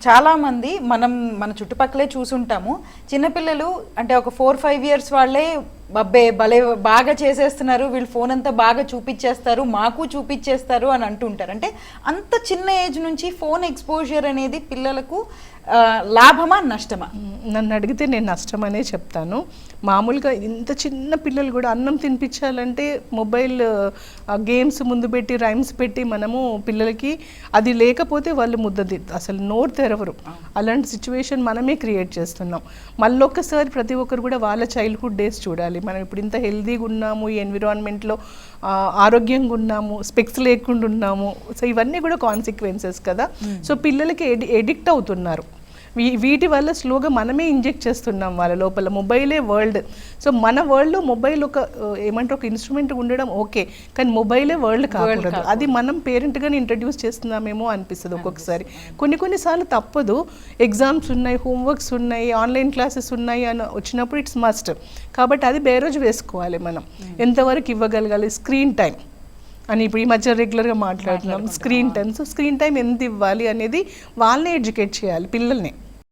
చాలామంది మన చుట్టుపక్కలే చూసుంటాము, చిన్నపిల్లలు అంటే ఒక 4-5 ఇయర్స్ వాళ్ళే అబ్బే భలే బాగా చేసేస్తున్నారు, వీళ్ళు ఫోన్ అంతా బాగా చూపించేస్తారు, మాకు చూపించేస్తారు అని అంటుంటారు. అంటే అంత చిన్న ఏజ్ నుంచి ఫోన్ ఎక్స్పోజర్ అనేది పిల్లలకు లాభమా నష్టమా? నన్ను అడిగితే నేను నష్టమనే చెప్తాను. మామూలుగా ఇంత చిన్న పిల్లలు కూడా అన్నం తినిపించాలంటే మొబైల్ గేమ్స్ ముందు పెట్టి రైమ్స్ పెట్టి మనము పిల్లలకి అది లేకపోతే వాళ్ళు అసలు నోరు తెరవరు. అలాంటి సిచ్యువేషన్ మనమే క్రియేట్ చేస్తున్నాం. మళ్ళొక్కసారి ప్రతి ఒక్కరు కూడా వాళ్ళ చైల్డ్హుడ్ డేస్ చూడాలి. మనం ఇప్పుడు ఇంత హెల్తీగా ఉన్నాము, ఈ ఎన్విరాన్మెంట్లో ఆరోగ్యంగా ఉన్నాము, స్పెక్స్ లేకుండా ఉన్నాము. సో ఇవన్నీ కూడా కాన్సిక్వెన్సెస్ కదా. సో పిల్లలకి ఎడిక్ట్ అవుతున్నారు. వీటి వల్ల స్లోగా మనమే ఇంజెక్ట్ చేస్తున్నాం వాళ్ళ లోపల. మొబైలే వరల్డ్. సో మన వరల్డ్లో మొబైల్ ఒక ఇన్స్ట్రుమెంట్ ఉండడం ఓకే, కానీ మొబైలే వరల్డ్ కాకూడదు. అది మనం పేరెంట్గానే ఇంట్రడ్యూస్ చేస్తున్నామేమో అనిపిస్తుంది ఒక్కొక్కసారి. కొన్నిసార్లు తప్పదు. ఎగ్జామ్స్ ఉన్నాయి, హోంవర్క్స్ ఉన్నాయి, ఆన్లైన్ క్లాసెస్ ఉన్నాయి అని వచ్చినప్పుడు ఇట్స్ మస్ట్. కాబట్టి అది బేరోజు వేసుకోవాలి. మనం ఎంతవరకు ఇవ్వగలగాలి స్క్రీన్ టైం అని ఇప్పుడు ఈ మధ్య రెగ్యులర్గా మాట్లాడుతున్నాం. స్క్రీన్ టైం ఎంత ఇవ్వాలి అనేది వాళ్ళని ఎడ్యుకేట్ చేయాలి పిల్లల్ని.